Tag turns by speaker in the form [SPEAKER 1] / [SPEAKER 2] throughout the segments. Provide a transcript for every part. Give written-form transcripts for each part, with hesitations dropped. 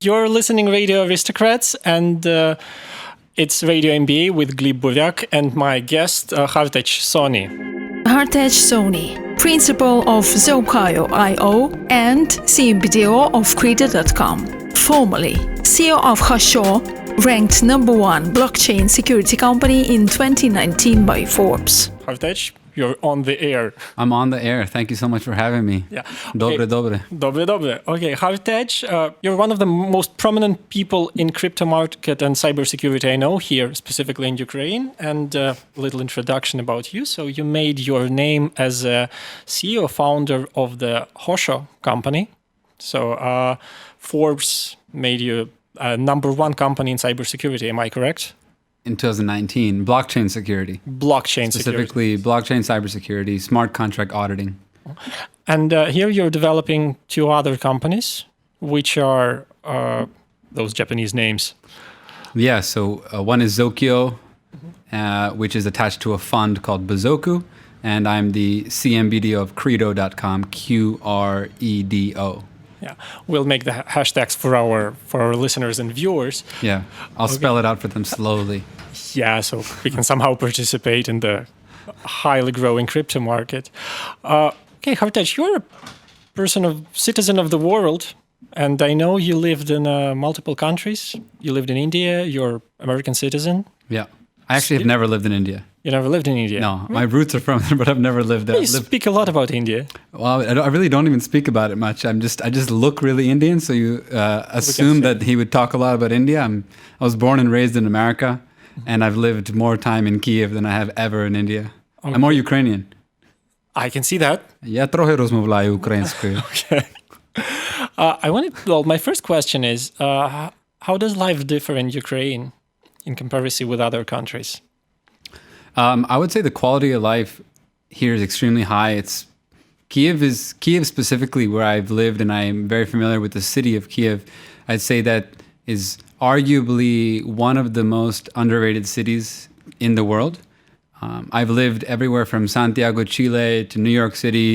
[SPEAKER 1] You're listening Radio Aristocrats, and it's Radio MBA with Gleb Bovyak and my guest, Hartej Sawhney.
[SPEAKER 2] Hartej Sawhney, principal of Zokayo.io and CMBDO of Credit.com. Formerly CEO of Hosho, ranked #1 blockchain security company in 2019 by Forbes.
[SPEAKER 1] Hartej, you're on the air.
[SPEAKER 3] I'm on the air. Thank you so much for having me.
[SPEAKER 1] Yeah.
[SPEAKER 3] Dobre.
[SPEAKER 1] Dobre. Okay, Hartej, you're one of the most prominent people in crypto market and cybersecurity I know here, specifically in Ukraine. And a little introduction about you. So you made your name as a CEO, founder of the Hosho company. So Forbes made you #1 company in cybersecurity. Am I correct?
[SPEAKER 3] In 2019, blockchain security.
[SPEAKER 1] Specifically,
[SPEAKER 3] blockchain cybersecurity, smart contract auditing.
[SPEAKER 1] And here you're developing 2 other companies, which are those Japanese names.
[SPEAKER 3] Yeah, so one is Zokyo, which is attached to a fund called Bazoku, and I'm the CMBDO of Credo.com, QREDO.
[SPEAKER 1] Yeah, we'll make the hashtags for our listeners and viewers.
[SPEAKER 3] Yeah, I'll spell it out for them slowly.
[SPEAKER 1] Yeah, so we can somehow participate in the highly growing crypto market. Okay, Hartej, you're a citizen of the world, and I know you lived in multiple countries. You lived in India, you're American citizen.
[SPEAKER 3] Yeah, I actually have never lived in India.
[SPEAKER 1] You never lived in India?
[SPEAKER 3] No, my roots are from there, but I've never lived there.
[SPEAKER 1] You speak a lot about India.
[SPEAKER 3] Well, I really don't even speak about it much. I just look really Indian, so you assume that he would talk a lot about India. I was born and raised in America, and I've lived more time in Kiev than I have ever in India. Okay. I'm more Ukrainian.
[SPEAKER 1] I can see that.
[SPEAKER 3] Я трохи розмовляю українською.
[SPEAKER 1] Okay. My first question is, how does life differ in Ukraine in comparison with other countries?
[SPEAKER 3] I would say the quality of life here is extremely high. Kiev specifically, where I've lived, and I'm very familiar with the city of Kiev. I'd say that is arguably one of the most underrated cities in the world. I've lived everywhere from Santiago, Chile to New York City.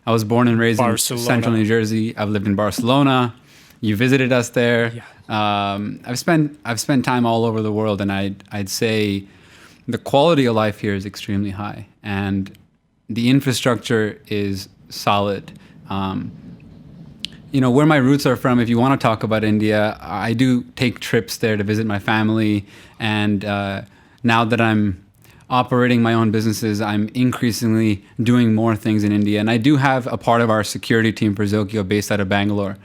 [SPEAKER 3] I was born and raised in central New Jersey. I've lived in Barcelona. You visited us there. Yeah. I've spent time all over the world, and I'd say the quality of life here is extremely high, and the infrastructure is solid. Where my roots are from, if you want to talk about India, I do take trips there to visit my family, and now that I'm operating my own businesses, I'm increasingly doing more things in India, and I do have a part of our security team for Zokyo based out of Bangalore.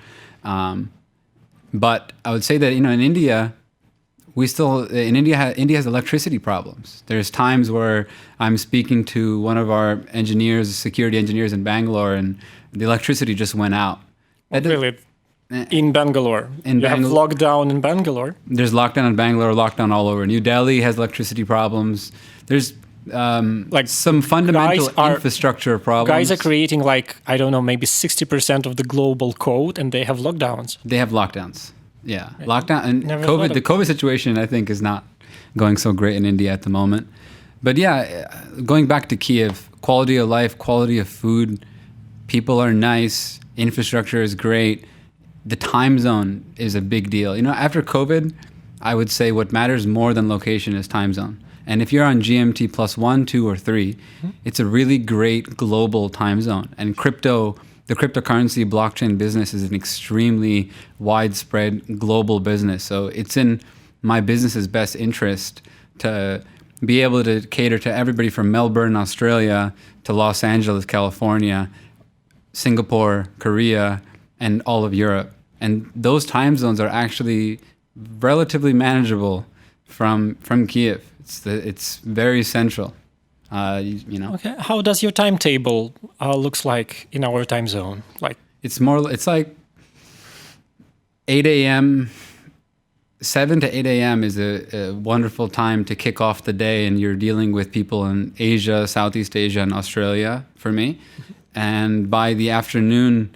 [SPEAKER 3] But I would say that, in India, India has electricity problems. There's times where I'm speaking to one of our security engineers in Bangalore, and the electricity just went out.
[SPEAKER 1] Really? In Bangalore? You have lockdown in Bangalore? There's
[SPEAKER 3] lockdown in Bangalore, lockdown all over. New Delhi has electricity problems. There's some fundamental infrastructure problems.
[SPEAKER 1] Guys are creating maybe 60% of the global code, and they have lockdowns.
[SPEAKER 3] They have lockdowns. Yeah, lockdown and COVID. The COVID situation, I think, is not going so great in India at the moment. But yeah, going back to Kiev, quality of life, quality of food, people are nice, infrastructure is great. The time zone is a big deal. After COVID, I would say what matters more than location is time zone. And if you're on GMT +1, 2, or 3, it's a really great global time zone. And the cryptocurrency blockchain business is an extremely widespread global business. So it's in my business's best interest to be able to cater to everybody from Melbourne, Australia, to Los Angeles, California, Singapore, Korea, and all of Europe. And those time zones are actually relatively manageable from Kiev. It's very central.
[SPEAKER 1] Okay. How does your timetable looks like in our time zone?
[SPEAKER 3] It's like 8 a.m. 7 to 8 a.m. is a wonderful time to kick off the day, and you're dealing with people in Asia, Southeast Asia, and Australia for me. And by the afternoon,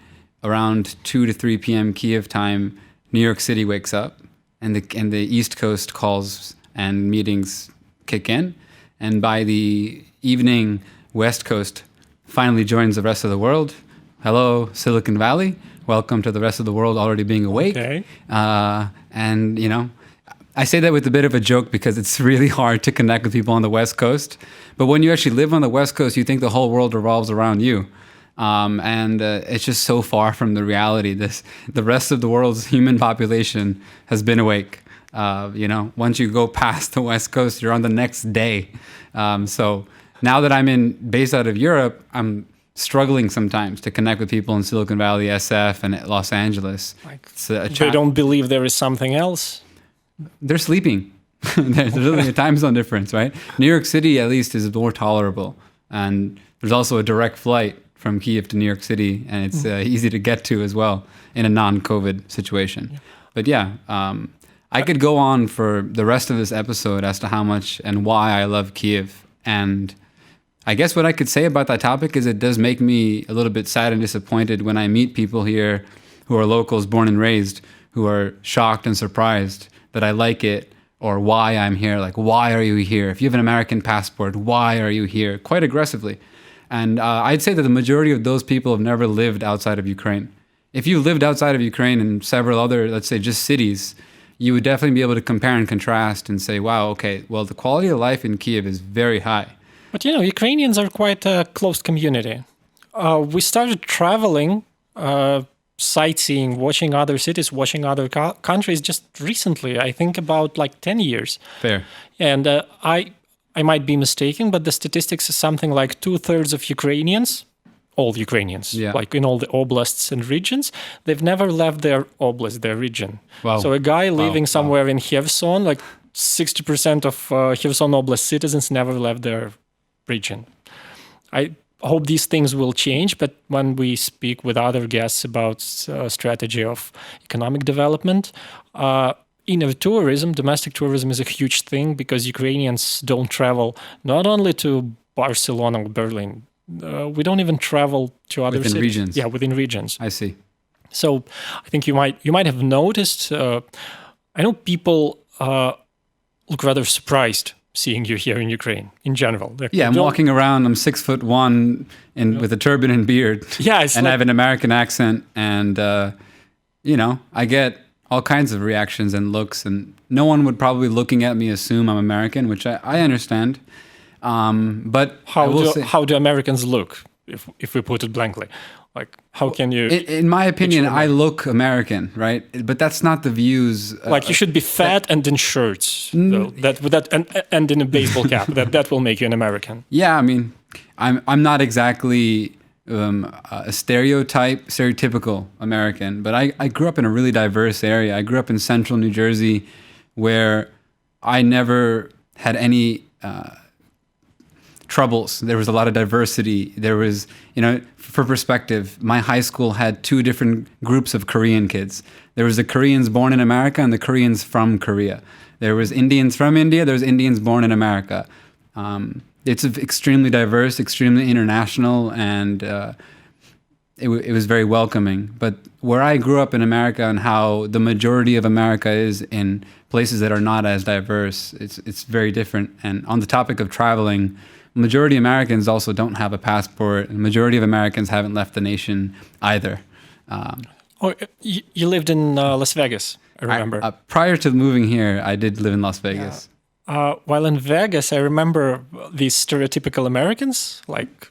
[SPEAKER 3] around 2 to 3 p.m. Kiev time, New York City wakes up, and the East Coast calls and meetings kick in. And by the evening, West Coast finally joins the rest of the world. Hello, Silicon Valley. welcome to the rest of the world already being awake.
[SPEAKER 1] Okay.
[SPEAKER 3] And, I say that with a bit of a joke because it's really hard to connect with people on the West Coast. But when you actually live on the West Coast, you think the whole world revolves around you. And it's just so far from the reality. The rest of the world's human population has been awake. Once you go past the West Coast, you're on the next day. So now that I'm based out of Europe, I'm struggling sometimes to connect with people in Silicon Valley, SF, and Los Angeles.
[SPEAKER 1] They don't believe there is something else?
[SPEAKER 3] They're sleeping. There's really a time zone difference, right? New York City, at least, is more tolerable. And there's also a direct flight from Kyiv to New York City, and it's easy to get to as well in a non-COVID situation. Yeah. But I could go on for the rest of this episode as to how much and why I love Kyiv. And I guess what I could say about that topic is it does make me a little bit sad and disappointed when I meet people here who are locals, born and raised, who are shocked and surprised that I like it, or why I'm here. Like, why are you here? If you have an American passport, why are you here? Quite aggressively. And I'd say that the majority of those people have never lived outside of Ukraine. If you lived outside of Ukraine in several other, let's say, just cities, you would definitely be able to compare and contrast and say, wow, okay, well, the quality of life in Kyiv is very high.
[SPEAKER 1] But, Ukrainians are quite a closed community. We started traveling, sightseeing, watching other cities, watching other countries just recently. I think about 10 years.
[SPEAKER 3] Fair.
[SPEAKER 1] And I might be mistaken, but the statistics is something like 2/3 of Ukrainians, all Ukrainians, like in all the oblasts and regions, they've never left their oblast, their region.
[SPEAKER 3] Wow.
[SPEAKER 1] So a guy living somewhere in Kherson, 60% of Kherson Oblast citizens never left their region. I hope these things will change, but when we speak with other guests about strategy of economic development, tourism, domestic tourism is a huge thing because Ukrainians don't travel not only to Barcelona or Berlin. We don't even travel to other cities.
[SPEAKER 3] Within regions.
[SPEAKER 1] Yeah, within regions.
[SPEAKER 3] I see.
[SPEAKER 1] So I think you might have noticed. I know people look rather surprised seeing you here in Ukraine in general.
[SPEAKER 3] I'm walking around. I'm 6'1" with a turban and beard.
[SPEAKER 1] Yeah,
[SPEAKER 3] and I have an American accent, and I get all kinds of reactions and looks, and no one would probably looking at me assume I'm American, which I understand. But
[SPEAKER 1] how do Americans look, if we put it blankly? How can you?
[SPEAKER 3] In my opinion, I look American, right? But that's not the views.
[SPEAKER 1] You should be fat and in shirts, and in a baseball cap. that will make you an American.
[SPEAKER 3] Yeah, I mean, I'm not exactly a stereotypical American, but I grew up in a really diverse area. I grew up in central New Jersey, where I never had any troubles. There was a lot of diversity. There was, for perspective, my high school had 2 different groups of Korean kids. There was the Koreans born in America and the Koreans from Korea. There was Indians from India. There was Indians born in America. It's extremely diverse, extremely international, and it was very welcoming. But where I grew up in America and how the majority of America is in places that are not as diverse, it's very different. And on the topic of traveling, majority of Americans also don't have a passport, and majority of Americans haven't left the nation either.
[SPEAKER 1] You lived in Las Vegas, I remember.
[SPEAKER 3] Prior to moving here, I did live in Las Vegas.
[SPEAKER 1] While in Vegas, I remember these stereotypical Americans,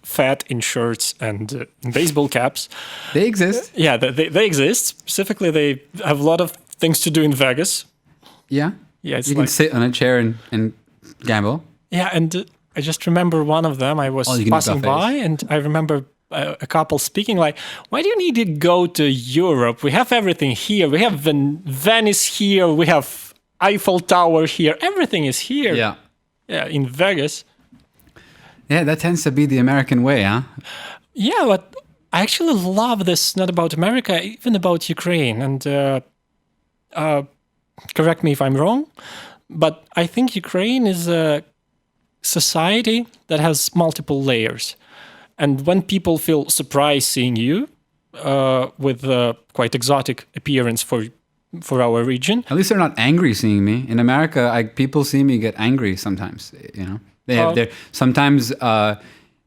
[SPEAKER 1] fat in shirts and baseball caps.
[SPEAKER 3] They exist.
[SPEAKER 1] Yeah, they exist. Specifically, they have a lot of things to do in Vegas.
[SPEAKER 3] Yeah?
[SPEAKER 1] Yeah,
[SPEAKER 3] you can sit on a chair and gamble.
[SPEAKER 1] Yeah, and I just remember one of them. I was passing by, and I remember a couple speaking why do you need to go to Europe? We have everything here. We have Venice here. We have Eiffel Tower here. Everything is here.
[SPEAKER 3] Yeah.
[SPEAKER 1] Yeah, in Vegas.
[SPEAKER 3] Yeah, that tends to be the American way, huh?
[SPEAKER 1] Yeah, but I actually love this, not about America, even about Ukraine. And correct me if I'm wrong, but I think Ukraine is a society that has multiple layers. And when people feel surprised seeing you with quite exotic appearance for our region.
[SPEAKER 3] At least they're not angry seeing me. In America, people see me get angry sometimes, They have sometimes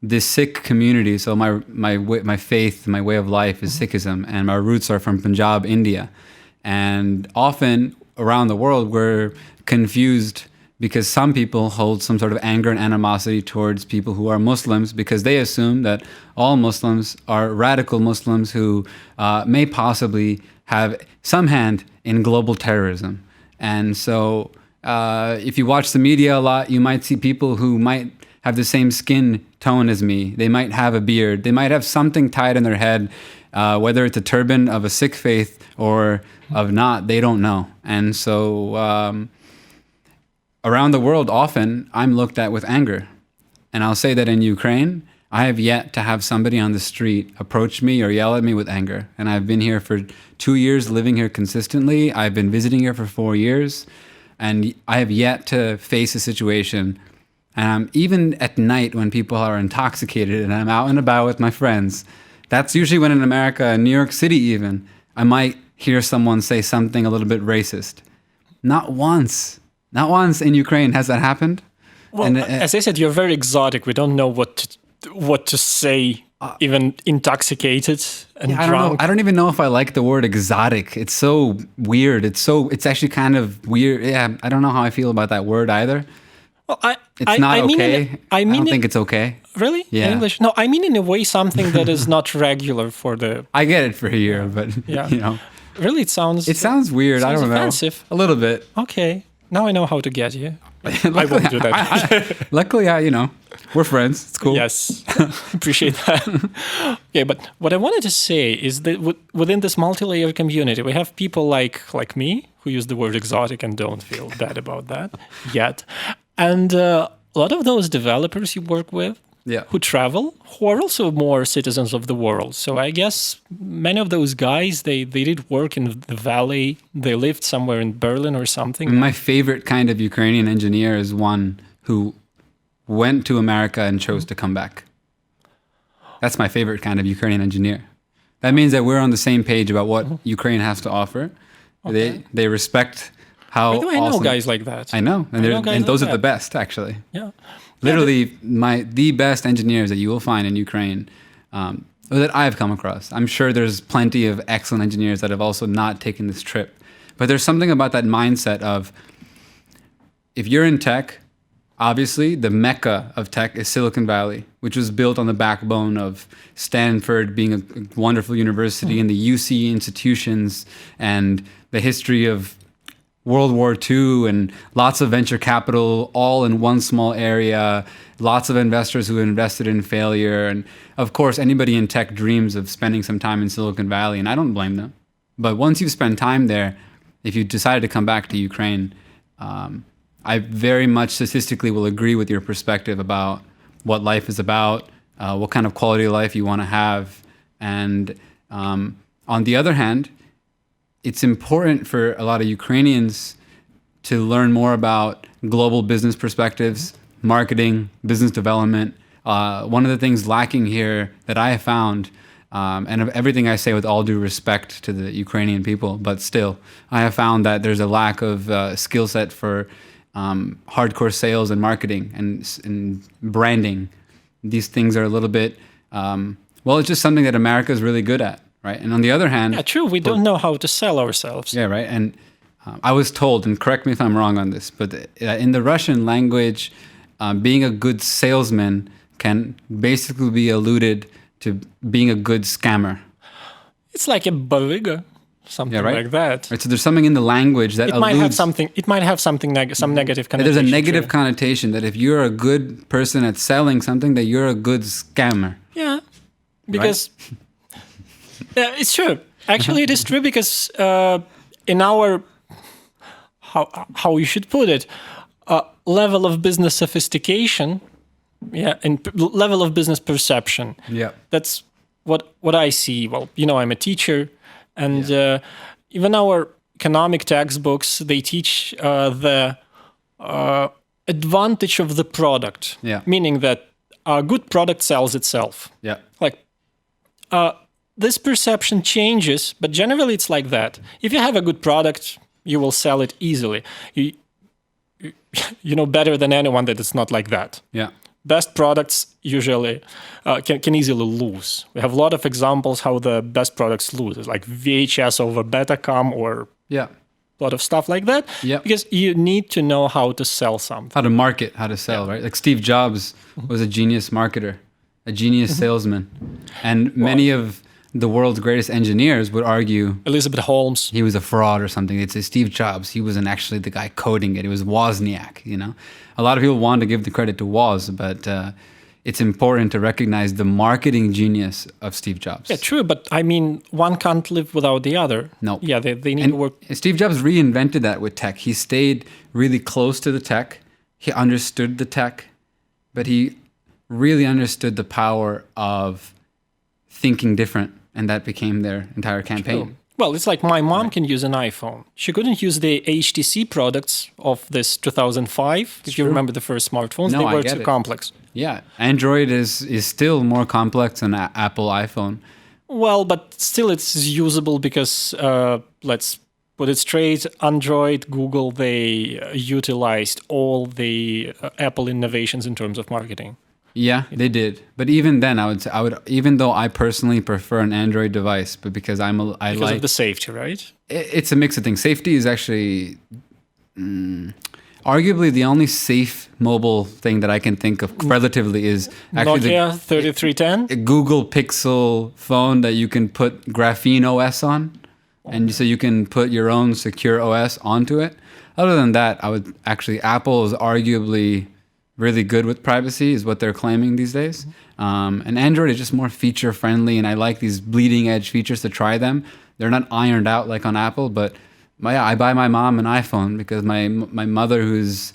[SPEAKER 3] this Sikh community. So my faith, my way of life is Sikhism, and my roots are from Punjab, India. And often around the world, we're confused because some people hold some sort of anger and animosity towards people who are Muslims because they assume that all Muslims are radical Muslims who may possibly have some hand in global terrorism. And so if you watch the media a lot, you might see people who might have the same skin tone as me. They might have a beard. They might have something tied in their head, whether it's a turban of a Sikh faith or of not, they don't know. And so around the world, often I'm looked at with anger. And I'll say that in Ukraine, I have yet to have somebody on the street approach me or yell at me with anger. And I've been here for 2 years, living here consistently. I've been visiting here for 4 years. And I have yet to face a situation. And even at night when people are intoxicated and I'm out and about with my friends, that's usually when in America, in New York City even, I might hear someone say something a little bit racist. Not once in Ukraine has that happened.
[SPEAKER 1] Well,
[SPEAKER 3] and,
[SPEAKER 1] as I said, you're very exotic. We don't know what to say, even intoxicated and drunk.
[SPEAKER 3] I don't even know if I like the word exotic. It's so weird. It's actually kind of weird. Yeah, I don't know how I feel about that word either.
[SPEAKER 1] Well,
[SPEAKER 3] I don't think it's okay.
[SPEAKER 1] Really?
[SPEAKER 3] Yeah.
[SPEAKER 1] In English? No, I mean in a way something that is not regular for the...
[SPEAKER 3] I get it for here, but you know.
[SPEAKER 1] Really, it sounds
[SPEAKER 3] weird. I don't know.
[SPEAKER 1] Offensive.
[SPEAKER 3] A little bit.
[SPEAKER 1] Okay. Now I know how to get you. I won't do that.
[SPEAKER 3] Luckily, we're friends. It's cool.
[SPEAKER 1] Yes. Appreciate that. Okay, but what I wanted to say is that within this multi-layered community, we have people like me who use the word exotic and don't feel bad about that yet. And a lot of those developers you work with who travel, who are also more citizens of the world. So I guess many of those guys, they did work in the valley. They lived somewhere in Berlin or something.
[SPEAKER 3] My favorite kind of Ukrainian engineer is one who went to America and chose to come back. That's my favorite kind of Ukrainian engineer. That means that we're on the same page about what Ukraine has to offer. Okay. They respect how
[SPEAKER 1] awesome. I know guys like that.
[SPEAKER 3] I know. And those are the best, actually.
[SPEAKER 1] Yeah.
[SPEAKER 3] Literally, the best engineers that you will find in Ukraine, that I've come across. I'm sure there's plenty of excellent engineers that have also not taken this trip. But there's something about that mindset of, if you're in tech, obviously the mecca of tech is Silicon Valley, which was built on the backbone of Stanford being a wonderful university and the UC institutions and the history of World War II and lots of venture capital all in one small area, lots of investors who invested in failure. And of course, anybody in tech dreams of spending some time in Silicon Valley, and I don't blame them. But once you've spent time there, if you decided to come back to Ukraine, I very much statistically will agree with your perspective about what life is about, what kind of quality of life you want to have. And on the other hand, it's important for a lot of Ukrainians to learn more about global business perspectives, marketing, business development. One of the things lacking here that I have found, and of everything I say with all due respect to the Ukrainian people, but still, I have found that there's a lack of skill set for hardcore sales and marketing and branding. These things are a little bit, it's just something that America is really good at. Right. And on the other hand...
[SPEAKER 1] Yeah, true. We don't know how to sell ourselves.
[SPEAKER 3] Yeah, right. And I was told, and correct me if I'm wrong on this, but in the Russian language, being a good salesman can basically be alluded to being a good scammer.
[SPEAKER 1] It's like a barriga, something like that.
[SPEAKER 3] Right, so there's something in the language that
[SPEAKER 1] It might have some negative connotation.
[SPEAKER 3] There's a negative connotation that if you're a good person at selling something, that you're a good scammer.
[SPEAKER 1] Yeah, because... Right? Yeah, it's true. Actually, it is true because in our, how you should put it, level of business sophistication, and level of business perception.
[SPEAKER 3] Yeah,
[SPEAKER 1] that's what I see. Well, I'm a teacher, and even our economic textbooks, they teach the advantage of the product.
[SPEAKER 3] Yeah,
[SPEAKER 1] meaning that a good product sells itself.
[SPEAKER 3] Yeah,
[SPEAKER 1] like. This perception changes, but generally it's like that. If you have a good product, you will sell it easily. You know better than anyone that it's not like that.
[SPEAKER 3] Yeah.
[SPEAKER 1] best products usually can easily lose. We have a lot of examples how the best products lose. It's like VHS over Betacom or
[SPEAKER 3] Yeah.
[SPEAKER 1] a lot of stuff like that.
[SPEAKER 3] Yep.
[SPEAKER 1] Because you need to know how to sell something.
[SPEAKER 3] How to market, how to sell, right? Like Steve Jobs was a genius marketer, a genius salesman. And many of the world's greatest engineers would argue
[SPEAKER 1] Elizabeth Holmes.
[SPEAKER 3] he was a fraud or something. They'd say Steve Jobs, he wasn't actually the guy coding it. It was Wozniak, you know? A lot of people want to give the credit to Woz, but it's important to recognize the marketing genius of Steve Jobs.
[SPEAKER 1] Yeah, true. But I mean, one can't live without the other.
[SPEAKER 3] No.
[SPEAKER 1] Yeah, they need to work.
[SPEAKER 3] Steve Jobs reinvented that with tech. He stayed really close to the tech. He understood the tech, but he really understood the power of thinking different, and that became their entire campaign.
[SPEAKER 1] True. Well, it's like my mom can use an iPhone. She couldn't use the HTC products of this 2005. If you remember the first smartphones,
[SPEAKER 3] No,
[SPEAKER 1] they
[SPEAKER 3] I
[SPEAKER 1] were
[SPEAKER 3] get
[SPEAKER 1] too
[SPEAKER 3] it.
[SPEAKER 1] complex.
[SPEAKER 3] Yeah, Android is still more complex than Apple iPhone.
[SPEAKER 1] Well, but still it's usable because, let's put it straight, Android, Google, they utilized all the Apple innovations in terms of marketing.
[SPEAKER 3] Yeah, they did. But even then, I would even though I personally prefer an Android device, but because I
[SPEAKER 1] Because
[SPEAKER 3] like
[SPEAKER 1] of the safety, right?
[SPEAKER 3] it's a mix of things. Safety is actually arguably the only safe mobile thing that I can think of relatively is actually
[SPEAKER 1] Nokia 3310?
[SPEAKER 3] the Google Pixel phone that you can put Graphene OS on, and so you can put your own secure OS onto it. Other than that, Apple is arguably really good with privacy, is what they're claiming these days. And Android is just more feature friendly, and I like these bleeding edge features to try them. They're not ironed out like on Apple, but I buy my mom an iPhone because my mother, who's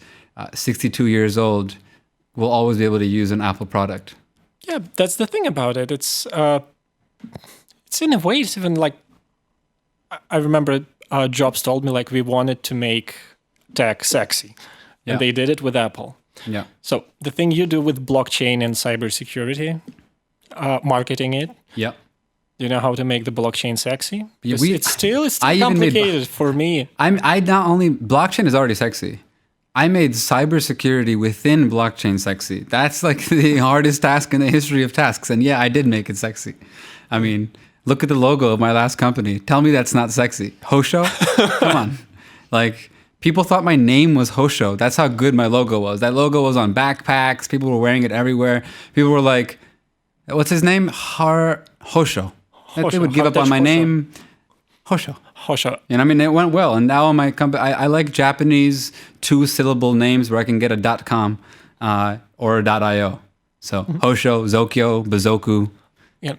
[SPEAKER 3] 62 years old, will always be able to use an Apple product.
[SPEAKER 1] Yeah, that's the thing about it. It's in a way, it's even like, I remember Jobs told me like we wanted to make tech sexy, and they did it with Apple.
[SPEAKER 3] Yeah.
[SPEAKER 1] So the thing you do with blockchain and cybersecurity, marketing it.
[SPEAKER 3] Yeah.
[SPEAKER 1] Do you know how to make the blockchain sexy?
[SPEAKER 3] Yeah,
[SPEAKER 1] Because it's still
[SPEAKER 3] I even made-
[SPEAKER 1] complicated for me.
[SPEAKER 3] Blockchain is already sexy. I made cybersecurity within blockchain sexy. That's like the hardest task in the history of tasks. And yeah, I did make it sexy. I mean, look at the logo of my last company. Tell me that's not sexy. Hosho? Come on. Like, people thought my name was Hosho. That's how good my logo was. That logo was on backpacks. People were wearing it everywhere. People were like, what's his name? Hosho. They would give up on my name. Hosho.
[SPEAKER 1] Hosho.
[SPEAKER 3] And I mean, it went well. And now my company, I like Japanese 2-syllable names where I can get a .com or a .io. So Hosho, Zokyo, Bazoku.
[SPEAKER 1] Yeah.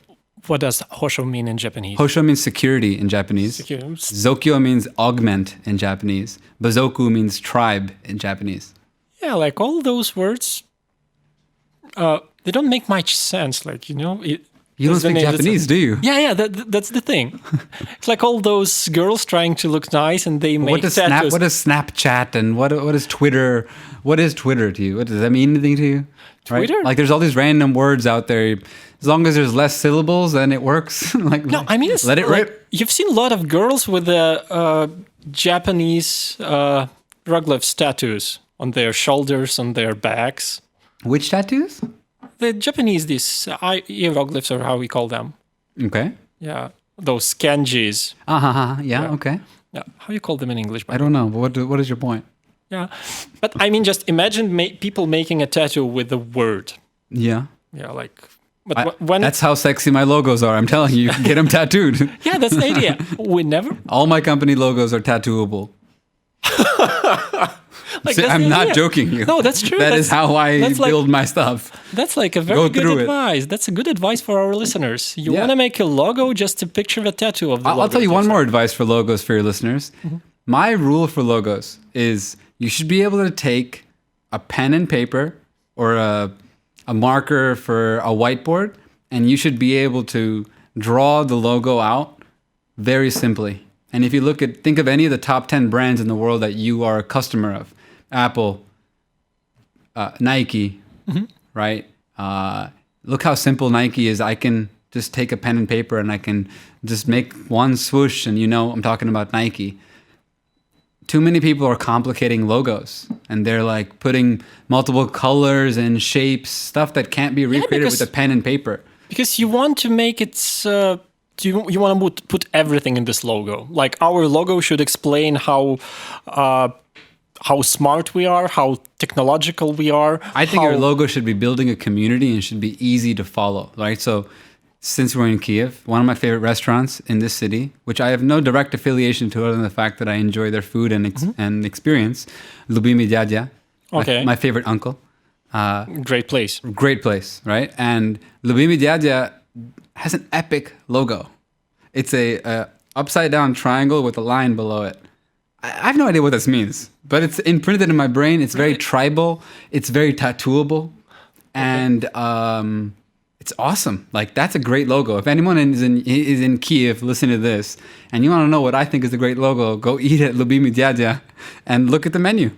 [SPEAKER 1] What does Hosho mean in Japanese?
[SPEAKER 3] Hosho means security in Japanese. Zokyo means augment in Japanese. Bazoku means tribe in Japanese.
[SPEAKER 1] Yeah, like all those words, they don't make much sense. Like, you know,
[SPEAKER 3] You don't speak Japanese, do you?
[SPEAKER 1] Yeah, that's the thing. It's like all those girls trying to look nice and they make tattoos.
[SPEAKER 3] What is Snapchat and what is Twitter? What is Twitter to you? Does that mean anything to you?
[SPEAKER 1] Twitter?
[SPEAKER 3] Right? Like there's all these random words out there. As long as there's less syllables, then it works.
[SPEAKER 1] I mean,
[SPEAKER 3] let it rip.
[SPEAKER 1] You've seen a lot of girls with the Japanese hieroglyphs tattoos on their shoulders, on their backs.
[SPEAKER 3] Which tattoos?
[SPEAKER 1] The Japanese, these hieroglyphs, or how we call them.
[SPEAKER 3] Okay.
[SPEAKER 1] Yeah, those kanjis.
[SPEAKER 3] Yeah, okay.
[SPEAKER 1] Yeah, how you call them in English?
[SPEAKER 3] I don't know, but what is your point?
[SPEAKER 1] Yeah, but I mean, just imagine people making a tattoo with the word.
[SPEAKER 3] Yeah.
[SPEAKER 1] Yeah, like... But when
[SPEAKER 3] that's how sexy my logos are. I'm telling you, you can get them tattooed.
[SPEAKER 1] Yeah, that's the idea. We never...
[SPEAKER 3] All my company logos are tattooable.
[SPEAKER 1] Like,
[SPEAKER 3] See, I'm not joking you.
[SPEAKER 1] No, that's true.
[SPEAKER 3] That is how I build my stuff.
[SPEAKER 1] That's like a very good advice. That's a good advice for our listeners. You want to make a logo, just to picture the tattoo of the logo.
[SPEAKER 3] I'll tell you one more advice for logos for your listeners. Mm-hmm. My rule for logos is you should be able to take a pen and paper or a marker for a whiteboard, and you should be able to draw the logo out very simply. And if you think of any of the top 10 brands in the world that you are a customer of, Apple, Nike, right? Look how simple Nike is. I can just take a pen and paper and I can just make one swoosh and I'm talking about Nike. too many people are complicating logos, and they're like putting multiple colors and shapes, stuff that can't be recreated with a pen and paper.
[SPEAKER 1] Because you want to make it, you want to put everything in this logo. Like our logo should explain how smart we are, how technological we are.
[SPEAKER 3] I think your logo should be building a community and should be easy to follow, right? So since we're in Kiev, one of my favorite restaurants in this city, which I have no direct affiliation to other than the fact that I enjoy their food and experience, Lubimy Dядя, my favorite uncle.
[SPEAKER 1] Great place.
[SPEAKER 3] Great place, right? And Lubimy Dядя has an epic logo. It's a upside down triangle with a line below it. I have no idea what this means, but it's imprinted in my brain. It's very tribal. It's very tattooable. And it's awesome. Like, that's a great logo. If anyone is in Kiev listening to this and you want to know what I think is a great logo, go eat at Lubimy Dядя and look at the menu.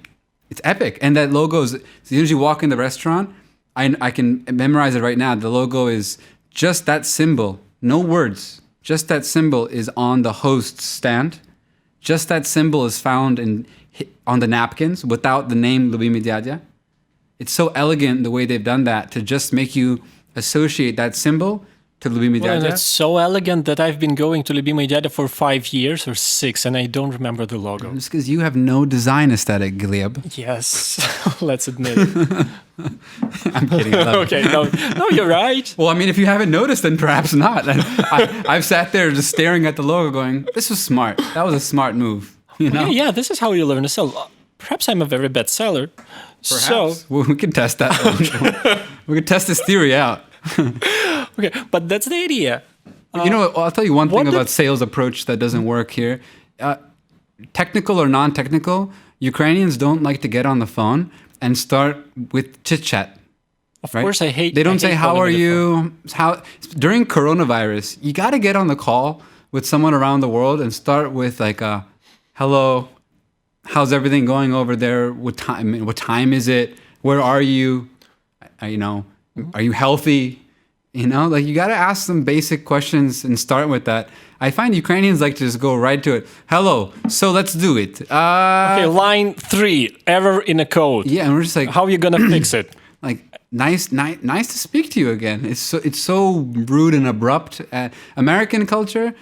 [SPEAKER 3] It's epic. And that logo is, as soon as you walk in the restaurant, I can memorize it right now. The logo is just that symbol. No words. Just that symbol is on the host's stand. Just that symbol is found on the napkins without the name Lubimy Dядя. It's so elegant the way they've done that to just make you associate that symbol to Lubimy Dядя.
[SPEAKER 1] Well, it's so elegant that I've been going to Lubimy Dядя for 5 years or 6, and I don't remember the logo.
[SPEAKER 3] It's because you have no design aesthetic, Gleb.
[SPEAKER 1] Yes, let's admit it.
[SPEAKER 3] I'm kidding.
[SPEAKER 1] Okay, no, you're right.
[SPEAKER 3] Well, I mean, if you haven't noticed, then perhaps not. I've sat there just staring at the logo going, this was smart. That was a smart move. You know?
[SPEAKER 1] Yeah, this is how you learn to sell. Perhaps I'm a very bad seller.
[SPEAKER 3] Perhaps.
[SPEAKER 1] So,
[SPEAKER 3] well, we can test that. We can test this theory out.
[SPEAKER 1] Okay, but that's the idea.
[SPEAKER 3] You know what? I'll tell you one thing about sales approach that doesn't work here. Technical or non-technical, Ukrainians don't like to get on the phone and start with chit-chat.
[SPEAKER 1] Of course, I hate.
[SPEAKER 3] They don't say, how are you? During coronavirus, you got to get on the call with someone around the world and start with like a, hello, how's everything going over there? What time is it? Where are you? Are you healthy? Like, you got to ask some basic questions and start with that. I find Ukrainians like to just go right to it. Hello, so let's do it.
[SPEAKER 1] Okay, line 3, error in a code.
[SPEAKER 3] Yeah, and we're just like,
[SPEAKER 1] how are you gonna fix it?
[SPEAKER 3] Like, nice to speak to you again. It's so rude and abrupt. American culture,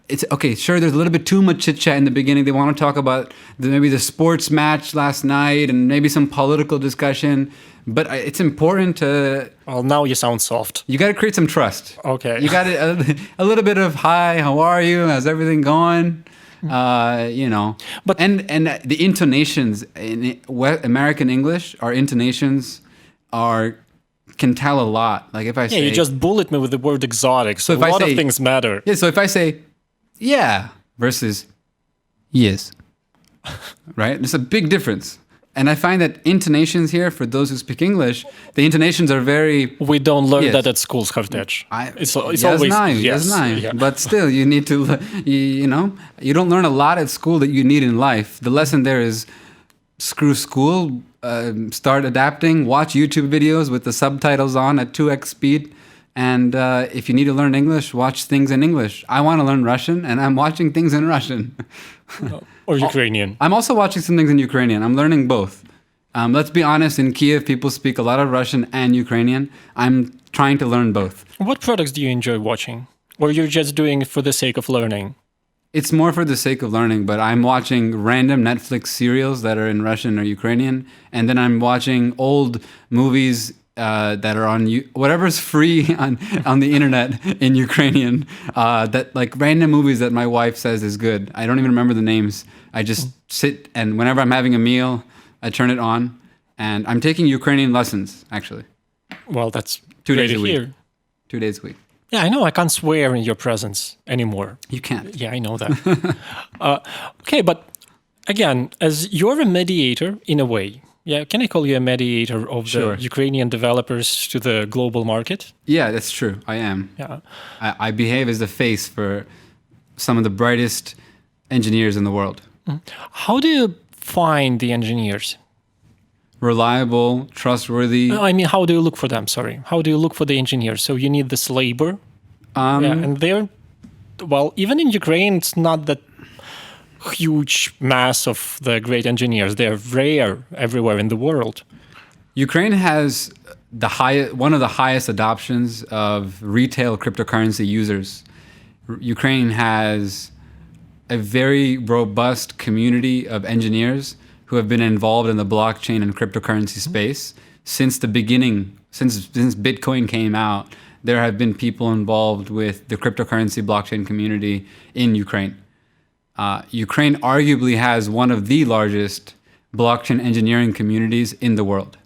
[SPEAKER 3] it's okay. Sure, there's a little bit too much chit chat in the beginning. They want to talk about maybe the sports match last night and maybe some political discussion. But it's important to.
[SPEAKER 1] Well, now you sound soft.
[SPEAKER 3] You got to create some trust.
[SPEAKER 1] Okay.
[SPEAKER 3] You got a little bit of hi, how are you? How's everything going? But and the intonations in American English, our intonations can tell a lot. Like if I say,
[SPEAKER 1] you just bullet me with the word exotic. So a lot of things matter.
[SPEAKER 3] Yeah. So if I say, yeah, versus yes, right? There's a big difference. And I find that intonations here, for those who speak English, the intonations are very.
[SPEAKER 1] We don't learn that at schools, Hartej. It's always yes. Yeah.
[SPEAKER 3] But still, you need to, you don't learn a lot at school that you need in life. The lesson there is screw school, start adapting, watch YouTube videos with the subtitles on at 2x speed. And if you need to learn English, watch things in English. I want to learn Russian, and I'm watching things in Russian.
[SPEAKER 1] Or Ukrainian.
[SPEAKER 3] I'm also watching some things in Ukrainian. I'm learning both. Let's be honest, in Kiev, people speak a lot of Russian and Ukrainian. I'm trying to learn both.
[SPEAKER 1] What products do you enjoy watching? Or you're just doing it for the sake of learning?
[SPEAKER 3] It's more for the sake of learning, but I'm watching random Netflix serials that are in Russian or Ukrainian, and then I'm watching old movies that are on whatever's free on the internet in Ukrainian, that like random movies that my wife says is good. I don't even remember the names. I just sit, and whenever I'm having a meal, I turn it on, and I'm taking Ukrainian lessons, actually.
[SPEAKER 1] Well, that's
[SPEAKER 3] 2 days a week.
[SPEAKER 1] Here.
[SPEAKER 3] 2 days a week.
[SPEAKER 1] Yeah, I know. I can't swear in your presence anymore.
[SPEAKER 3] You can't.
[SPEAKER 1] Yeah, I know that. Okay, but again, as you're a mediator in a way, yeah, can I call you a mediator of the Ukrainian developers to the global market?
[SPEAKER 3] Yeah, that's true. I am.
[SPEAKER 1] Yeah.
[SPEAKER 3] I behave as the face for some of the brightest engineers in the world.
[SPEAKER 1] How do you find the engineers?
[SPEAKER 3] Reliable, trustworthy.
[SPEAKER 1] I mean, how do you look for them? Sorry. How do you look for the engineers? So you need this labor. And they're, well, even in Ukraine, it's not that huge mass of the great engineers. They're rare everywhere in the world.
[SPEAKER 3] Ukraine has one of the highest adoptions of retail cryptocurrency users. Ukraine has a very robust community of engineers who have been involved in the blockchain and cryptocurrency space since the beginning. Since Bitcoin came out, there have been people involved with the cryptocurrency blockchain community in Ukraine. Ukraine arguably has one of the largest blockchain engineering communities in the world.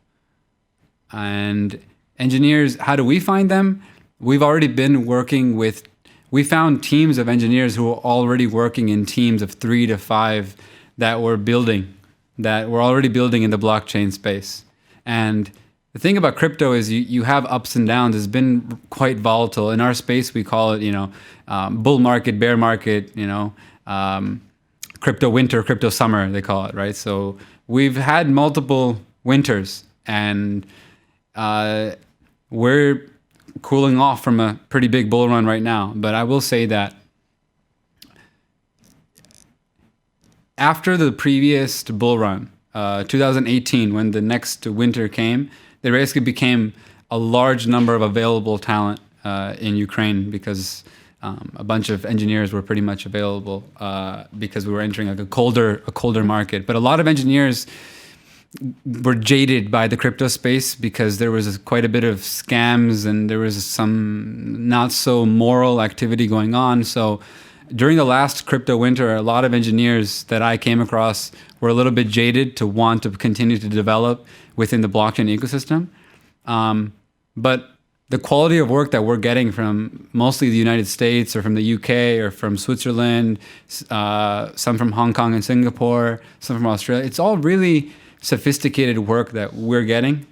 [SPEAKER 3] And engineers, how do we find them? We've already been working with, we found teams of engineers who were already working in teams of 3 to 5 that were already building in the blockchain space. And the thing about crypto is you have ups and downs. It's been quite volatile. In our space, we call it, bull market, bear market, crypto winter, crypto summer, they call it, right? So we've had multiple winters, and we're cooling off from a pretty big bull run right now. But I will say that after the previous bull run, 2018, when the next winter came, there basically became a large number of available talent in Ukraine because a bunch of engineers were pretty much available because we were entering like a colder market. But a lot of engineers were jaded by the crypto space because there was quite a bit of scams and there was some not so moral activity going on. So during the last crypto winter, a lot of engineers that I came across were a little bit jaded to want to continue to develop within the blockchain ecosystem. But the quality of work that we're getting from mostly the United States or from the UK or from Switzerland, some from Hong Kong and Singapore, some from Australia, it's all really sophisticated work that we're getting.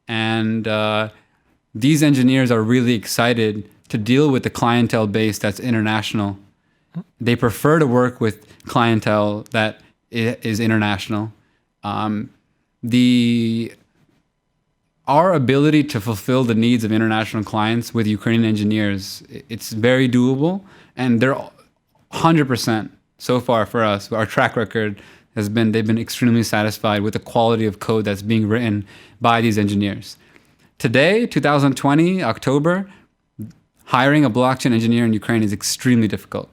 [SPEAKER 3] And these engineers are really excited to deal with the clientele base that's international. They prefer to work with clientele that is international. Our ability to fulfill the needs of international clients with Ukrainian engineers, it's very doable, and they're 100% so far for us. Our track record has been, they've been extremely satisfied with the quality of code that's being written by these engineers. Today, 2020, October, hiring a blockchain engineer in Ukraine is extremely difficult.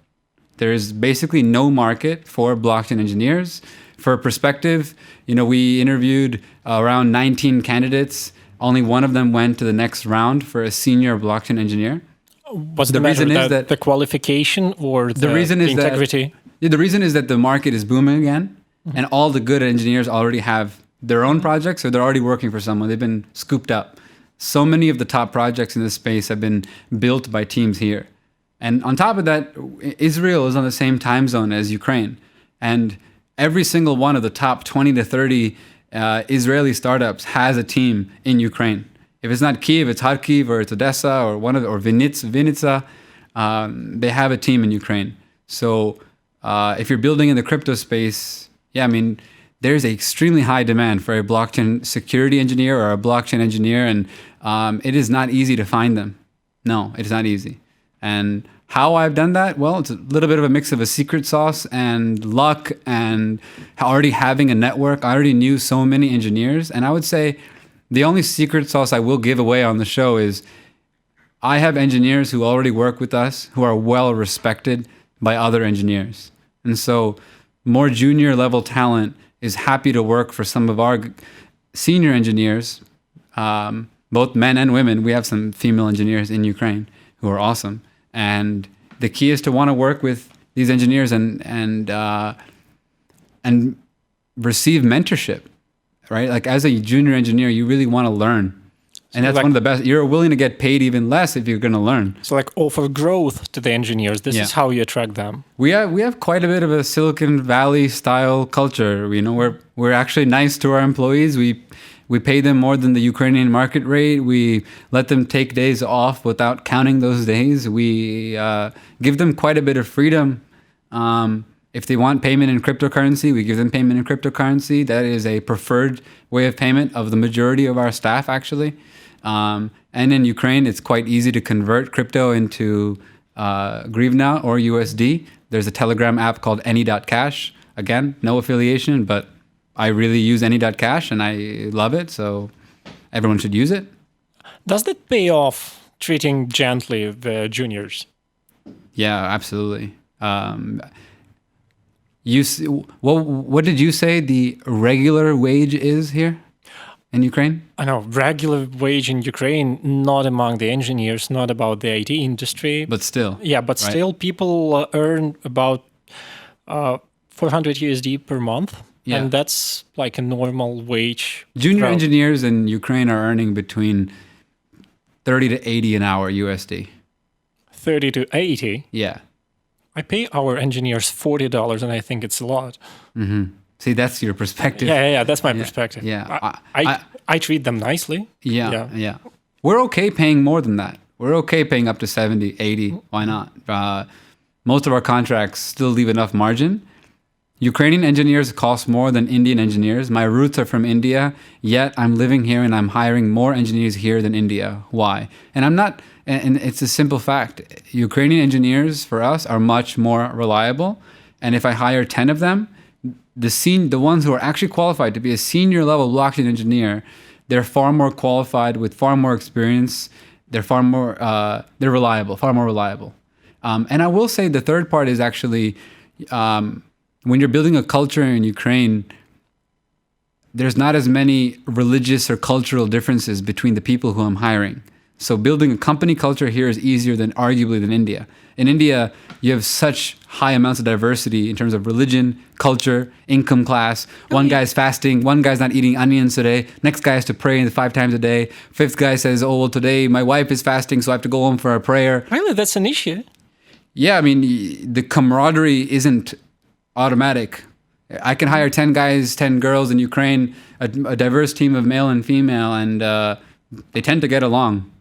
[SPEAKER 3] There is basically no market for blockchain engineers. For perspective, we interviewed around 19 candidates. Only one of them went to the next round for a senior blockchain engineer.
[SPEAKER 1] What's the reason is that the qualification or the integrity?
[SPEAKER 3] The reason is that the market is booming again, and all the good engineers already have their own projects, or they're already working for someone. They've been scooped up. So many of the top projects in this space have been built by teams here. And on top of that, Israel is on the same time zone as Ukraine. And every single one of the top 20 to 30 Israeli startups has a team in Ukraine. If it's not Kyiv, it's Kharkiv or it's Odessa or Vinnytsia. They have a team in Ukraine. So if you're building in the crypto space, there's an extremely high demand for a blockchain security engineer or a blockchain engineer, and it is not easy to find them. No, it is not easy. And how I've done that? Well, it's a little bit of a mix of a secret sauce and luck and already having a network. I already knew so many engineers. And I would say the only secret sauce I will give away on the show is I have engineers who already work with us who are well respected by other engineers. And so more junior level talent is happy to work for some of our senior engineers, both men and women. We have some female engineers in Ukraine who are awesome. And the key is to want to work with these engineers and receive mentorship, right? Like as a junior engineer, you really want to learn. And that's one of the best. You're willing to get paid even less if you're going to learn.
[SPEAKER 1] So offer growth to the engineers. This is how you attract them.
[SPEAKER 3] We have quite a bit of a Silicon Valley style culture. We're actually nice to our employees. We pay them more than the Ukrainian market rate. We let them take days off without counting those days. We give them quite a bit of freedom. If they want payment in cryptocurrency, we give them payment in cryptocurrency. That is a preferred way of payment of the majority of our staff, actually. And in Ukraine, it's quite easy to convert crypto into Grivna or USD. There's a Telegram app called any.cash. again, no affiliation, but I really use any.cash and I love it. So everyone should use it.
[SPEAKER 1] Does that pay off treating gently the juniors?
[SPEAKER 3] Yeah, absolutely. What did you say the regular wage is here in Ukraine?
[SPEAKER 1] I know, regular wage in Ukraine, not among the engineers, not about the IT industry.
[SPEAKER 3] But still.
[SPEAKER 1] Yeah, but
[SPEAKER 3] right?
[SPEAKER 1] still people earn about 400 USD per month.
[SPEAKER 3] Yeah.
[SPEAKER 1] And that's like a normal wage.
[SPEAKER 3] Junior engineers in Ukraine are earning between 30 to 80 an hour USD.
[SPEAKER 1] 30 to 80?
[SPEAKER 3] Yeah.
[SPEAKER 1] I pay our engineers $40 and I think it's a lot.
[SPEAKER 3] Mm-hmm. See, that's your perspective.
[SPEAKER 1] Yeah, that's my perspective.
[SPEAKER 3] Yeah.
[SPEAKER 1] I treat them nicely.
[SPEAKER 3] Yeah. We're okay paying more than that. We're okay paying up to 70, 80. Why not? Most of our contracts still leave enough margin. Ukrainian engineers cost more than Indian engineers. My roots are from India, yet I'm living here and I'm hiring more engineers here than India. Why? And it's a simple fact. Ukrainian engineers for us are much more reliable. And if I hire 10 of them, the ones who are actually qualified to be a senior level blockchain engineer, they're far more qualified with far more experience. They're they're reliable, far more reliable. And I will say the third part is actually, when you're building a culture in Ukraine, there's not as many religious or cultural differences between the people who I'm hiring. So building a company culture here is easier than arguably than India. In India, you have such high amounts of diversity in terms of religion, culture, income class. One guy's fasting, one guy's not eating onions today. Next guy has to pray 5 times a day. Fifth guy says, oh, well, today my wife is fasting, so I have to go home for a prayer.
[SPEAKER 1] Really? That's an issue?
[SPEAKER 3] Yeah, I mean, the camaraderie isn't automatic. I can hire 10 guys, 10 girls in Ukraine, a diverse team of male and female, and they tend to get along.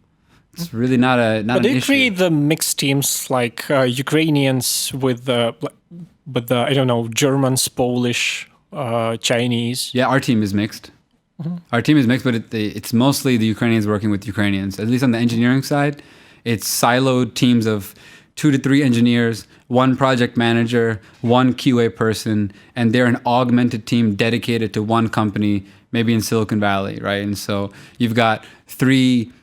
[SPEAKER 3] It's really not an issue. But they
[SPEAKER 1] create the mixed teams like Ukrainians with the I don't know, Germans, Polish, Chinese.
[SPEAKER 3] Yeah, our team is mixed. Mm-hmm. Our team is mixed, but it's mostly the Ukrainians working with Ukrainians. At least on the engineering side, it's siloed teams of 2 to 3 engineers, 1 project manager, 1 QA person, and they're an augmented team dedicated to one company, maybe in Silicon Valley, right? And so you've got 3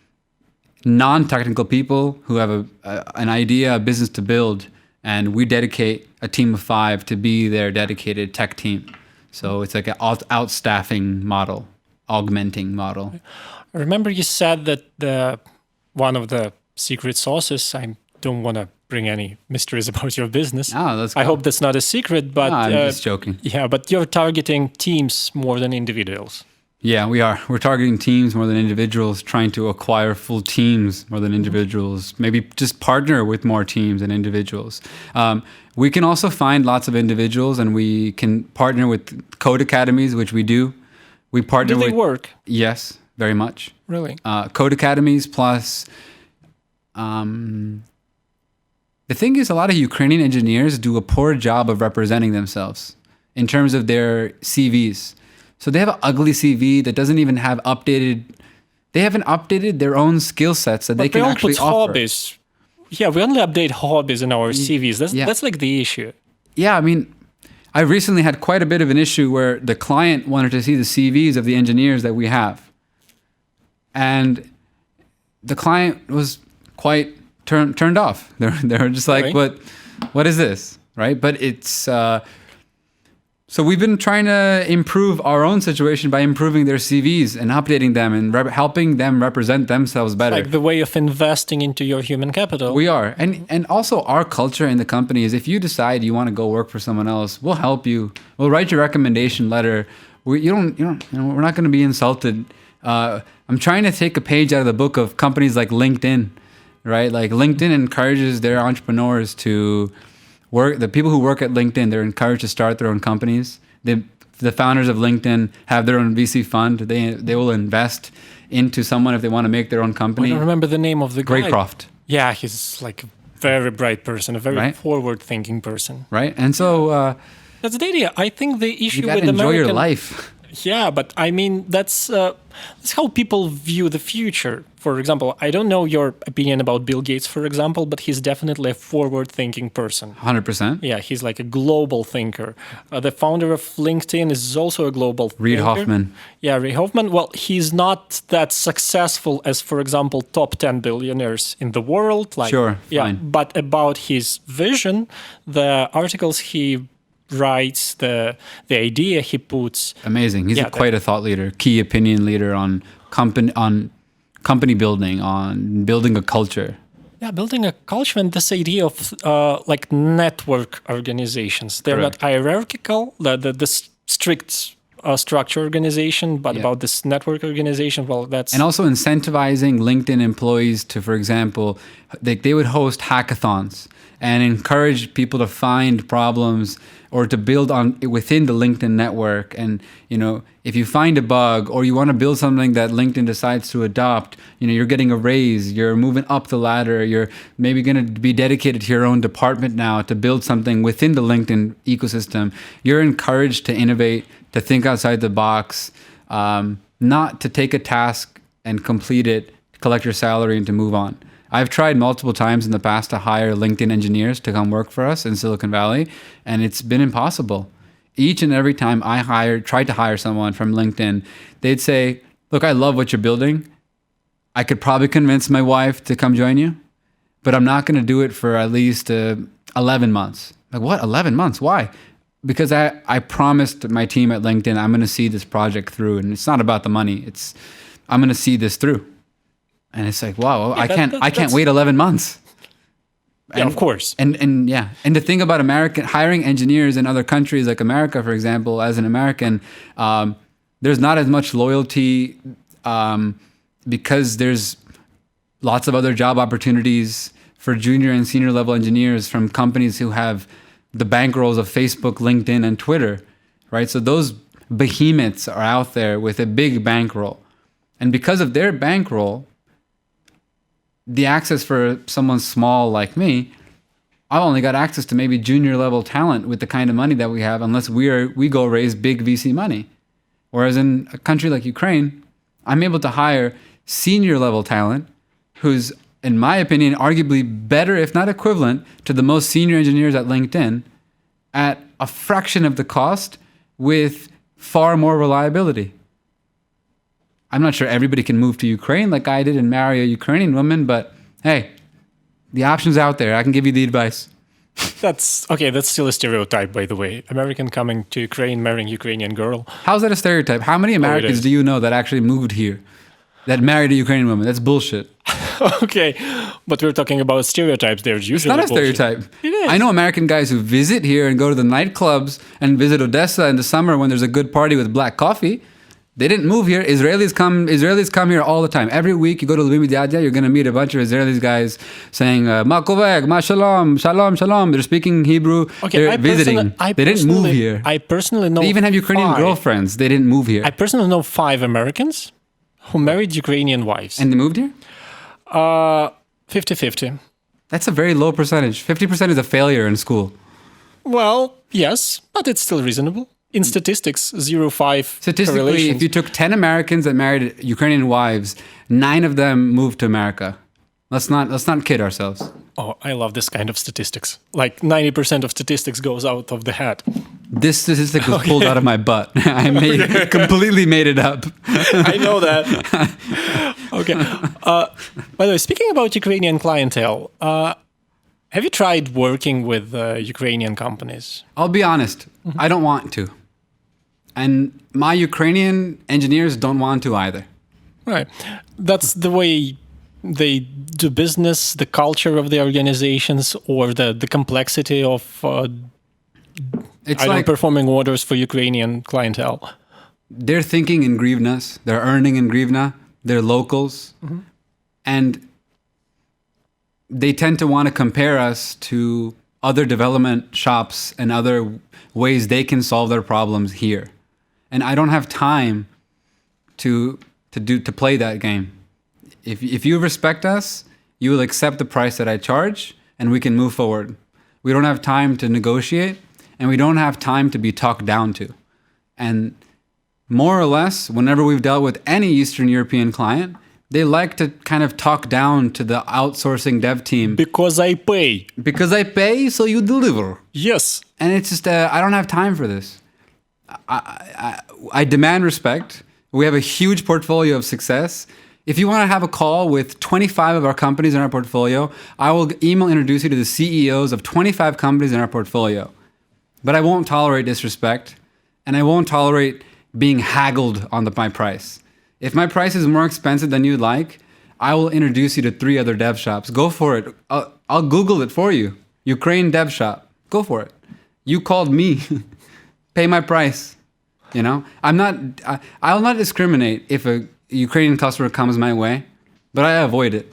[SPEAKER 3] non-technical people who have an idea, a business to build, and we dedicate a team of 5 to be their dedicated tech team. So it's like an outstaffing model, augmenting model.
[SPEAKER 1] I remember you said that one of the secret sauces, I don't want to bring any mysteries about your business.
[SPEAKER 3] Oh, that's cool.
[SPEAKER 1] I hope that's not a secret, but...
[SPEAKER 3] I'm just joking.
[SPEAKER 1] Yeah, but you're targeting teams more than individuals.
[SPEAKER 3] Yeah, we are. We're targeting teams more than individuals, trying to acquire full teams more than individuals, maybe just partner with more teams than individuals. We can also find lots of individuals, and we can partner with code academies, which we do. We partner with...
[SPEAKER 1] Do they work?
[SPEAKER 3] Yes, very much.
[SPEAKER 1] Really?
[SPEAKER 3] Code academies plus... The thing is, a lot of Ukrainian engineers do a poor job of representing themselves in terms of their CVs. So they have an ugly CV that doesn't even have updated... They haven't updated their own skill sets that they can actually offer.
[SPEAKER 1] Hobbies. Yeah, we only update hobbies in our CVs. That's like the issue.
[SPEAKER 3] Yeah, I mean, I recently had quite a bit of an issue where the client wanted to see the CVs of the engineers that we have. And the client was quite turned off. They're just like, what is this? Right? But it's... So we've been trying to improve our own situation by improving their CVs and updating them and helping them represent themselves better.
[SPEAKER 1] Like the way of investing into your human capital.
[SPEAKER 3] We are. And also our culture in the company is if you decide you want to go work for someone else, we'll help you. We'll write your recommendation letter. We're not going to be insulted. I'm trying to take a page out of the book of companies like LinkedIn, right? Like LinkedIn encourages their entrepreneurs to... The people who work at LinkedIn, they're encouraged to start their own companies. The founders of LinkedIn have their own VC fund. They will invest into someone if they want to make their own company.
[SPEAKER 1] I don't remember the name of the guy.
[SPEAKER 3] Graycroft.
[SPEAKER 1] Yeah, he's like a very bright person, a very forward-thinking person.
[SPEAKER 3] Right, and so...
[SPEAKER 1] that's the idea. I think the issue
[SPEAKER 3] with American... You gotta enjoy your life.
[SPEAKER 1] Yeah, but I mean, that's That's how people view the future. For example, I don't know your opinion about Bill Gates, for example, but he's definitely a forward-thinking person.
[SPEAKER 3] 100%.
[SPEAKER 1] Yeah, he's like a global thinker. The founder of LinkedIn is also a global
[SPEAKER 3] Reid
[SPEAKER 1] thinker.
[SPEAKER 3] Hoffman.
[SPEAKER 1] Yeah, Reid Hoffman. Well, he's not that successful as, for example, top 10 billionaires in the world. Like,
[SPEAKER 3] Sure,
[SPEAKER 1] yeah,
[SPEAKER 3] fine.
[SPEAKER 1] but about his vision, the articles he writes, the idea he puts.
[SPEAKER 3] Amazing. He's quite a thought leader, key opinion leader on company building, on building a culture.
[SPEAKER 1] Yeah, building a culture and this idea of like network organizations. They're
[SPEAKER 3] Correct.
[SPEAKER 1] not hierarchical, the strict structure organization, but about this network organization, well, that's...
[SPEAKER 3] And also incentivizing LinkedIn employees to, for example, they would host hackathons and encourage people to find problems or to build on within the LinkedIn network. And, you know, if you find a bug or you want to build something that LinkedIn decides to adopt, you know, you're getting a raise, you're moving up the ladder, you're maybe going to be dedicated to your own department now to build something within the LinkedIn ecosystem. You're encouraged to innovate, to think outside the box, not to take a task and complete it, collect your salary and to move on. I've tried multiple times in the past to hire LinkedIn engineers to come work for us in Silicon Valley, and it's been impossible. Each and every time I tried to hire someone from LinkedIn, they'd say, look, I love what you're building. I could probably convince my wife to come join you, but I'm not going to do it for at least 11 months. Like, what, 11 months? Why? Because I promised my team at LinkedIn, I'm going to see this project through, and it's not about the money. I'm going to see this through. And it's like, wow, I can't wait 11 months.
[SPEAKER 1] Yeah, of course.
[SPEAKER 3] And the thing about hiring engineers in other countries like America, for example, as an American, there's not as much loyalty because there's lots of other job opportunities for junior and senior level engineers from companies who have the bankrolls of Facebook, LinkedIn, and Twitter, right? So those behemoths are out there with a big bankroll. And because of their bankroll, the access for someone small like me, I've only got access to maybe junior level talent with the kind of money that we have, unless we go raise big VC money. Whereas in a country like Ukraine, I'm able to hire senior level talent who's, in my opinion, arguably better, if not equivalent, to the most senior engineers at LinkedIn at a fraction of the cost with far more reliability. I'm not sure everybody can move to Ukraine like I did and marry a Ukrainian woman, but hey, the option's out there. I can give you the advice.
[SPEAKER 1] That's still a stereotype, by the way. American coming to Ukraine, marrying Ukrainian girl.
[SPEAKER 3] How's that a stereotype? How many Americans do you know that actually moved here, that married a Ukrainian woman? That's bullshit.
[SPEAKER 1] Okay, but we're talking about stereotypes. They're usually
[SPEAKER 3] It's not a
[SPEAKER 1] bullshit.
[SPEAKER 3] stereotype.
[SPEAKER 1] It is.
[SPEAKER 3] I know American guys who visit here and go to the nightclubs and visit Odessa in the summer when there's a good party with black coffee. They didn't move here. Israelis come here all the time. Every week you go to Lubimi Diadia, you're going to meet a bunch of Israelis guys saying, Ma kovek, ma shalom, shalom, shalom. They're speaking Hebrew.
[SPEAKER 1] Okay,
[SPEAKER 3] they're visiting. They didn't move here.
[SPEAKER 1] I personally know
[SPEAKER 3] They even have Ukrainian girlfriends. They didn't move here.
[SPEAKER 1] I personally know 5 Americans who married Ukrainian wives.
[SPEAKER 3] And they moved here?
[SPEAKER 1] 50-50.
[SPEAKER 3] That's a very low percentage. 50% is a failure in school.
[SPEAKER 1] Well, yes, but it's still reasonable. In statistics, 0.5
[SPEAKER 3] Statistically, if you took 10 Americans that married Ukrainian wives, 9 of them moved to America. Let's not kid ourselves.
[SPEAKER 1] Oh, I love this kind of statistics. Like 90% of statistics goes out of the hat.
[SPEAKER 3] This statistic was pulled out of my butt. I completely made it up.
[SPEAKER 1] I know that. Okay. By the way, speaking about Ukrainian clientele, have you tried working with Ukrainian companies?
[SPEAKER 3] I'll be honest. I don't want to. And my Ukrainian engineers don't want to either. Right.
[SPEAKER 1] That's the way they do business, the culture of the organizations, or the complexity of performing orders for Ukrainian clientele.
[SPEAKER 3] They're thinking in hryvnias. They're earning in hryvnia. They're locals. Mm-hmm. And they tend to want to compare us to other development shops and other ways they can solve their problems here. And I don't have time to play that game. If you respect us, you will accept the price that I charge and we can move forward. We don't have time to negotiate and we don't have time to be talked down to. And more or less, whenever we've dealt with any Eastern European client, they like to kind of talk down to the outsourcing dev team.
[SPEAKER 1] Because I pay.
[SPEAKER 3] Because I pay, so you deliver.
[SPEAKER 1] Yes.
[SPEAKER 3] And it's just, I don't have time for this. I demand respect. We have a huge portfolio of success. If you want to have a call with 25 of our companies in our portfolio, I will email introduce you to the CEOs of 25 companies in our portfolio. But I won't tolerate disrespect, and I won't tolerate being haggled on my price. If my price is more expensive than you'd like, I will introduce you to 3 other dev shops. Go for it. I'll Google it for you. Ukraine dev shop. Go for it. You called me. Pay my price. You know, I'll not discriminate if a Ukrainian customer comes my way, but I avoid it.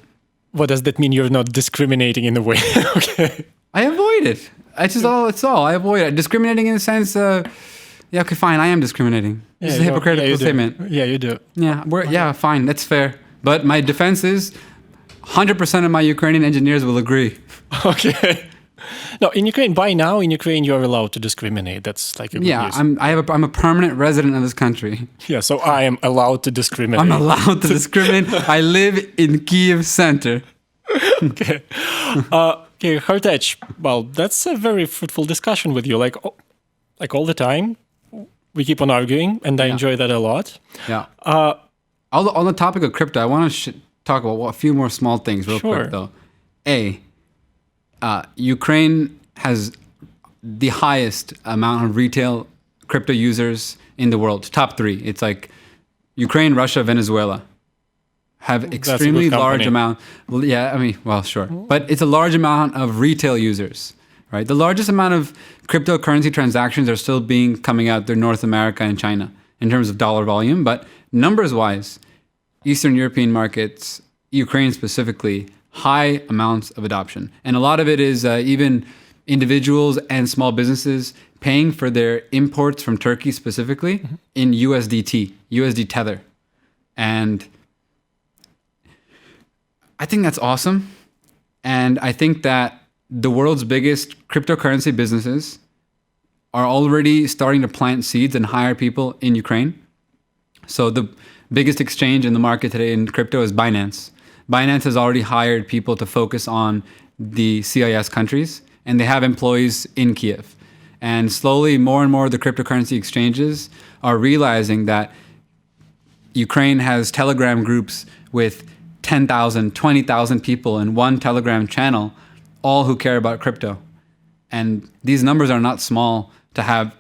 [SPEAKER 1] What does that mean? You're not discriminating in a way? Okay.
[SPEAKER 3] I avoid it. It's all. I avoid it. Discriminating in the sense, yeah, okay, fine. I am discriminating. It's a hypocritical statement.
[SPEAKER 1] Yeah, you do.
[SPEAKER 3] Yeah, fine. That's fair. But my defense is 100% of my Ukrainian engineers will agree.
[SPEAKER 1] Okay. No, in Ukraine, by now, in Ukraine, you're allowed to discriminate. That's like a good news.
[SPEAKER 3] I'm a permanent resident of this country.
[SPEAKER 1] Yeah, so I am allowed to discriminate.
[SPEAKER 3] I'm allowed to discriminate. I live in Kiev center.
[SPEAKER 1] Okay. Okay, Hartej, well, that's a very fruitful discussion with you. Like all the time, we keep on arguing, and I enjoy that a lot.
[SPEAKER 3] Yeah. On the topic of crypto, I want to talk about a few more small things real quick, though. Ukraine has the highest amount of retail crypto users in the world. Top 3. It's like Ukraine, Russia, Venezuela have extremely large amount. Well, yeah, I mean, well, sure. But it's a large amount of retail users, right? The largest amount of cryptocurrency transactions are still coming out. They're North America and China in terms of dollar volume. But numbers-wise, Eastern European markets, Ukraine specifically, high amounts of adoption. And a lot of it is even individuals and small businesses paying for their imports from Turkey specifically in USDT, USD Tether. And I think that's awesome. And I think that the world's biggest cryptocurrency businesses are already starting to plant seeds and hire people in Ukraine. So the biggest exchange in the market today in crypto is Binance. Binance has already hired people to focus on the CIS countries, and they have employees in Kiev. And slowly, more and more of the cryptocurrency exchanges are realizing that Ukraine has Telegram groups with 10,000, 20,000 people in one Telegram channel, all who care about crypto. And these numbers are not small to have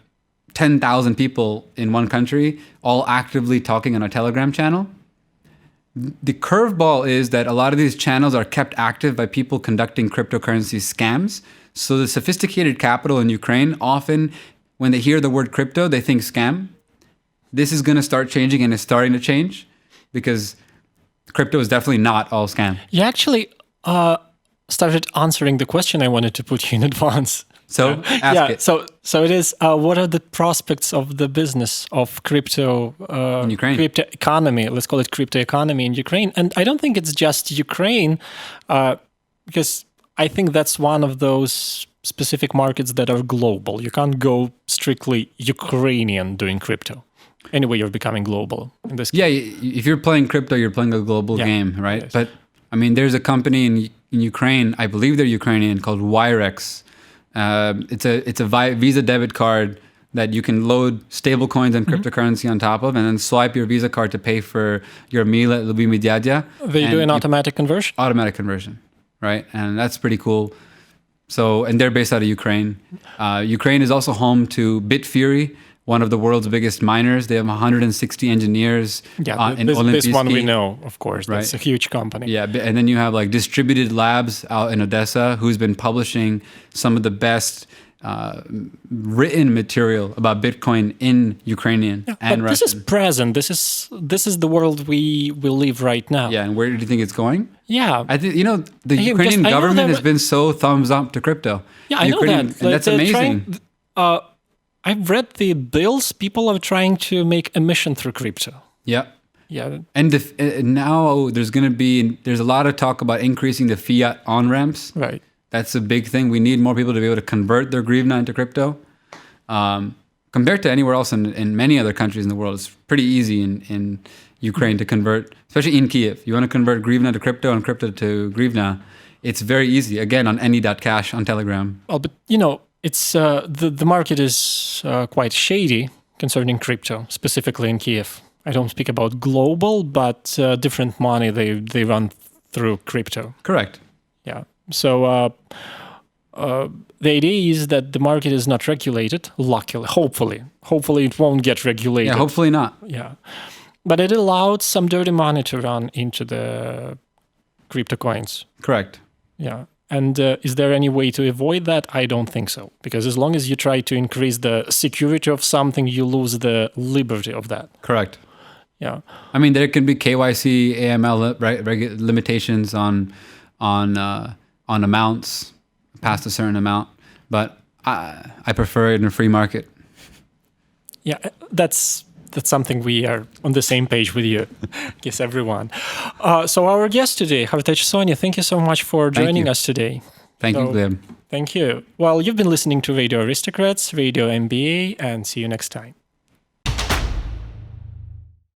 [SPEAKER 3] 10,000 people in one country all actively talking on a Telegram channel. The curveball is that a lot of these channels are kept active by people conducting cryptocurrency scams. So the sophisticated capital in Ukraine, often when they hear the word crypto, they think scam. This is going to start changing, and it's starting to change because crypto is definitely not all scam.
[SPEAKER 1] You actually started answering the question I wanted to put you in advance.
[SPEAKER 3] So ask it.
[SPEAKER 1] So it is, what are the prospects of the business of crypto
[SPEAKER 3] in Ukraine?
[SPEAKER 1] Crypto economy? Let's call it crypto economy in Ukraine. And I don't think it's just Ukraine, because I think that's one of those specific markets that are global. You can't go strictly Ukrainian doing crypto. Anyway, you're becoming global in this case.
[SPEAKER 3] Yeah, if you're playing crypto, you're playing a global game, right?
[SPEAKER 1] Yes.
[SPEAKER 3] But I mean, there's a company in Ukraine, I believe they're Ukrainian, called Wirex. It's a Visa debit card that you can load stable coins and cryptocurrency on top of, and then swipe your Visa card to pay for your meal at Lubimy Dядя.
[SPEAKER 1] They do an automatic conversion?
[SPEAKER 3] Automatic conversion, right? And that's pretty cool. So, and they're based out of Ukraine. Ukraine is also home to Bitfury, one of the world's biggest miners. They have 160 engineers.
[SPEAKER 1] Yeah, this one we know, of course. Right? That's a huge company.
[SPEAKER 3] Yeah, and then you have like Distributed Labs out in Odessa, who's been publishing some of the best written material about Bitcoin in Ukrainian and Russian.
[SPEAKER 1] This is present. This is the world we live right now.
[SPEAKER 3] Yeah, and where do you think it's going?
[SPEAKER 1] Yeah,
[SPEAKER 3] I think the Ukrainian government has been so thumbs up to crypto.
[SPEAKER 1] Yeah, I know that.
[SPEAKER 3] And that's amazing.
[SPEAKER 1] I've read the bills. People are trying to make emission through crypto.
[SPEAKER 3] Yeah.
[SPEAKER 1] Yeah.
[SPEAKER 3] And now there's a lot of talk about increasing the fiat on-ramps. Right. That's a big thing. We need more people to be able to convert their hryvnia into crypto. compared to anywhere else in many other countries in the world, it's pretty easy in Ukraine to convert, especially in Kiev. You want to convert hryvnia to crypto and crypto to hryvnia. It's very easy. Again, on any.cash on Telegram.
[SPEAKER 1] Well, but it's the market is quite shady concerning crypto, specifically in Kiev. I don't speak about global, but different money they run through crypto.
[SPEAKER 3] Correct.
[SPEAKER 1] Yeah. So the idea is that the market is not regulated. Luckily, hopefully it won't get regulated.
[SPEAKER 3] Yeah, hopefully not.
[SPEAKER 1] Yeah. But it allowed some dirty money to run into the crypto coins.
[SPEAKER 3] Correct.
[SPEAKER 1] Yeah. And is there any way to avoid that? I don't think so. Because as long as you try to increase the security of something, you lose the liberty of that.
[SPEAKER 3] Correct.
[SPEAKER 1] Yeah.
[SPEAKER 3] I mean, there can be KYC, AML limitations on amounts past a certain amount, but I prefer it in a free market.
[SPEAKER 1] Yeah, that's something we are on the same page with you. I guess everyone. So our guest today, Hartej Sawhney, thank you so much for joining us today.
[SPEAKER 3] Thank you, Gleb.
[SPEAKER 1] Thank you. Well, you've been listening to Radio Aristocrats, Radio MBA, and see you next time.